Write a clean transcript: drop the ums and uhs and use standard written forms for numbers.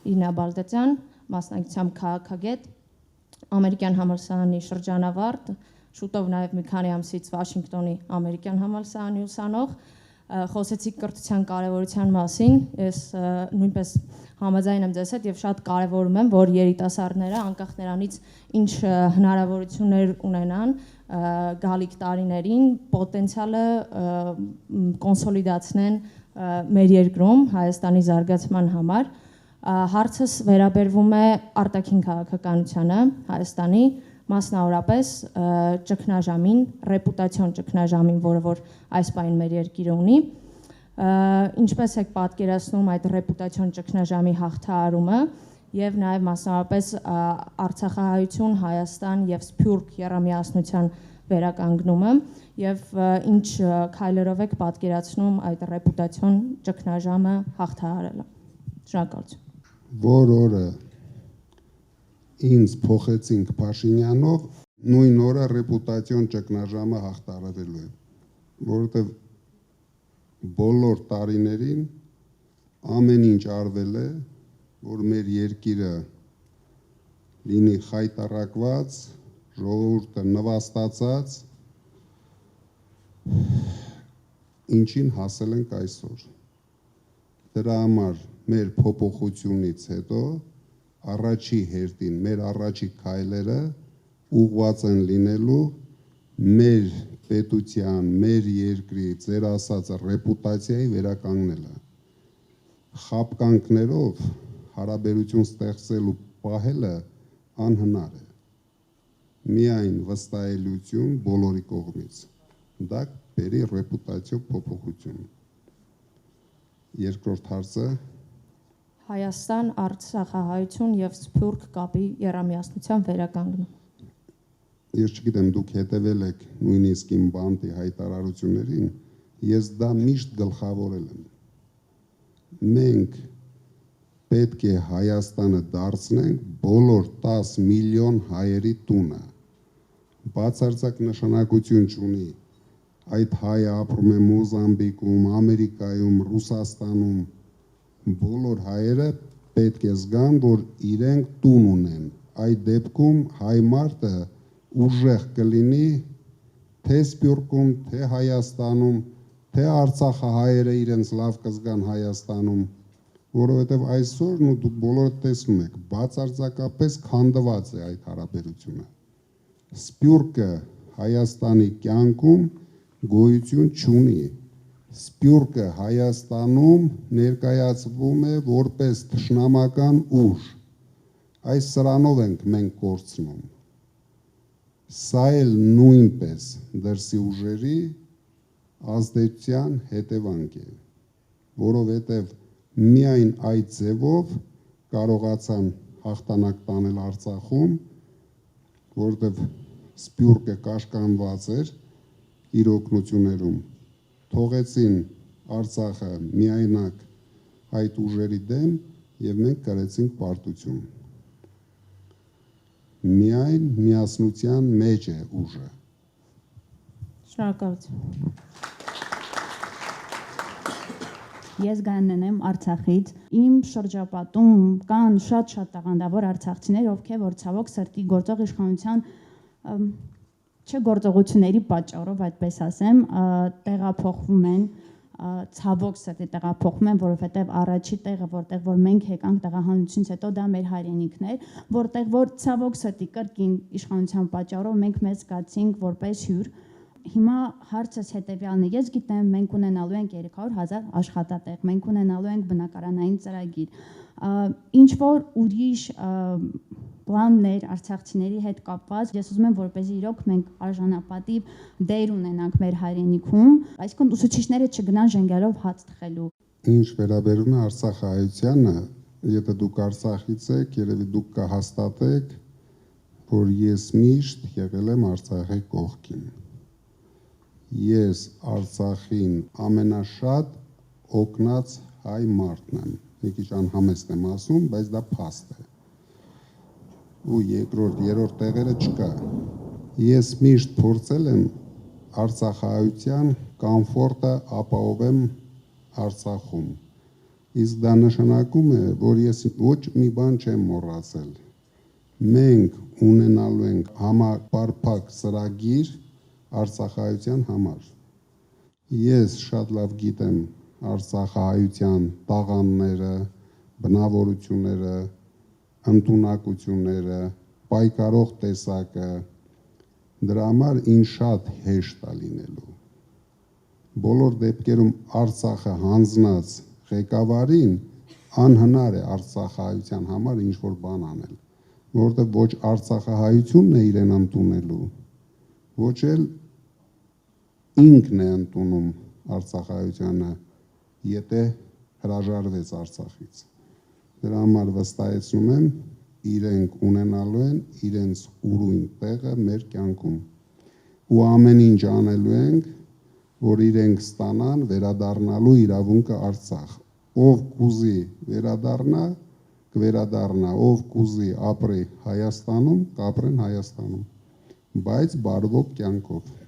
Իրինա Բալդացյան, մասնակցությամբ քաղաքագետ, ամերիկյան համալսարանի շրջանավարտ, շուտով նաև մի քանի ամսից Վաշինգտոնի ամերիկյան համալսարանի ուսանող, խոսեցիք կրթության կարևորության մասին, ես նույնպես համաձայն եմ ձեզ հետ եւ շատ կարևորում եմ, որ երիտասարդները անկախ նրանից ինչ հնարավորություններ ունենան գալիք տարիներին պոտենցիալը կոնսոլիդացնեն մեր երկրում Հայաստանի զարգացման համար։ Հարցս վերաբերվում է արտաքին քաղաքականությանը Հայաստանի, մասնավորապես ճգնաժամին, ռեպուտացիոն ճգնաժամին, որը որ այս պահին մեր երկիրը ունի, ինչպես եք պատկերացնում այդ ռեպուտացիոն ճգնաժամի հաղթահարումը եւ նաեւ մասնավորապես Արցախահայություն, Հայաստան եւ Սփյուռք եռամիասնության վերականգնումը եւ ինչ քայլերով եք պատկերացնում այդ ռեպուտացիոն ճգնաժամը հաղթահարելը։ Շնորհակալություն։ Որ օրը ինձ փոխեցինք Փաշինյանով, նույն օրը ռեպուտացիոն ճգնաժամը հաղթահարվելու է, որովհետև բոլոր տարիներին ամեն ինչ արվել է, որ մեր երկիրը լինի խայտառակված, ժողովուրդը նվաստացած, ինչին հասել ենք այսօր։ Դրա համար մեր փոփոխությունից հետո առաջի հերթին մեր առաջի քայլերը ուղղված են լինելու մեր պետության, մեր երկրի, ձեր ասած ռեպուտացիայի վերականգնելը։ Խաբկանքներով հարաբերություն ստեղծելու պահելը անհնար է։ Միայն վստահելիություն բոլորի կողմից։ Դա բերի ռեպուտացիո փոփոխություն։ Երկրորդ հարցը Հայաստան, Արցախահայություն եւ Սփյուռք կապի եռամիասնության վերականգնում։ Ես չգիտեմ, դուք հետևել եք նույնիսկ իմ բանտի հայտարարություններին, ես դա միշտ գլխավորել եմ։ Մենք պետք է Հայաստանը դարձնենք բոլոր 10 միլիոն հայերի տունը։ Բացարձակ նշանակություն չունի այդ հայը ապրում է Մոզամբիկում, Ամերիկայում, Ռուսաստանում, բոլոր հայերը պետք է զգան, որ իրենք տուն ունեն։ Այդ դեպքում հայ մարդը ուժեղ կլինի թե Սփյուռքում, թե Հայաստանում, թե Արցախահայերը իրենց լավ կզգան Հայաստանում, որովհետև այսօր դուք բոլորը տեսնում եք, բացարձակապես քանդված է այդ հարաբերությունը։ Սփյուռքը Հայաստանի կյանքում գոյություն չունի։ Սփյուռքը Հայաստանում ներկայացվում է որպես թշնամական ուժ։ Այս սրանով ենք մենք կորցնում։ Սա էլ նույնպես դրսի ուժերի ազդեցության հետևանք է, որովհետև միայն այդ ձևով կարողացան հաղթանակ տանել Արցախում, որովհետև Սփյուռքը կաշկանդված էր իր օգնություններում, թողեցին Արցախը միայնակ այդ ուժերի դեմ եւ մենք կրեցինք պարտություն։ Միայն միասնության մեջ է ուժը։ Շնորհակալություն։ Ես Գայանն եմ Արցախից։ Իմ շրջապատում կան շատ տաղանդավոր արցախցիներ, ովքեր որ ցավոք սրտի գործող իշխանության չգործողությունների պատճառով, այդպես ասեմ, տեղափոխվում են, ցավոք սրտի տեղափոխվում են, որովհետև առաջի տեղը, որտեղ որ մենք եկանք տեղահանությունից հետո, դա մեր հայրենիքն էր, որտեղ որ ցավոք սրտի կրկին իշխանության պատճառով մենք մեզ զգացինք որպես հյուր։ Հիմա հարցս հետևյալն է, ես գիտեմ, մենք ունենալու ենք 300,000 աշխատատեղ, մենք ունենալու ենք բնակարանային ծրագիր, ինչ որ ուրիշ պլաններ արցախցիների հետ կապված, ես ուզում եմ, որպեսզի իրոք մենք արժանապատիվ դեր ունենանք մեր հայրենիքում, այսինքն ուսուցիչները չգնան ժենգյալով հաց թխելու։ Ինչ վերաբերում է Արցախահայությանը, եթե դուք Արցախից եք, երևի դուք կհաստատեք, որ ես միշտ եղել եմ Արցախի կողքին։ Ես Արցախին ամենաշատ օգնած հայ մարդն եմ, մի քիչ անհամեստ եմ ասում, բայց դա փաստ է։ Ու երկրորդ, երրորդ տեղերը չկա։ Ես միշտ փորձել եմ Արցախահայության կոմֆորտը ապահովեմ Արցախում։ Իսկ դա նշանակում է, որ ես ոչ մի բան չեմ մոռացել։ Մենք ունենալու ենք համապարփակ ծրագիր արցախայության համար։ Ես շատ լավ գիտեմ արցախայության տաղանդները, բնավորությունները, ընտունակությունները, պայքարող տեսակը, դրա համար ինձ շատ հեշտ է լինելու։ Բոլոր դեպքերում Արցախը հանձնած ղեկավարին անհնար է արցախայության համար ինչ-որ բան անել, որովհետև ոչ արցախահայությունն է իրեն ընդունելու, ոչ էլ ինքն է ընդունում արցախայությանը, եթե հրաժարվեց Արցախից։ Դրա համար վստահեցնում եմ, իրենք ունենալու են իրենց ուրույն տեղը մեր կյանքում ու ամեն ինչ անելու ենք, որ իրենք ստանան վերադառնալու իրավունքը Արցախ։ Ով կուզի վերադառնա, կվերադառնա, ով կուզի ապրի Հայաստանում, կապրեն Հայաստանում, բայց բարվոք կյանքով։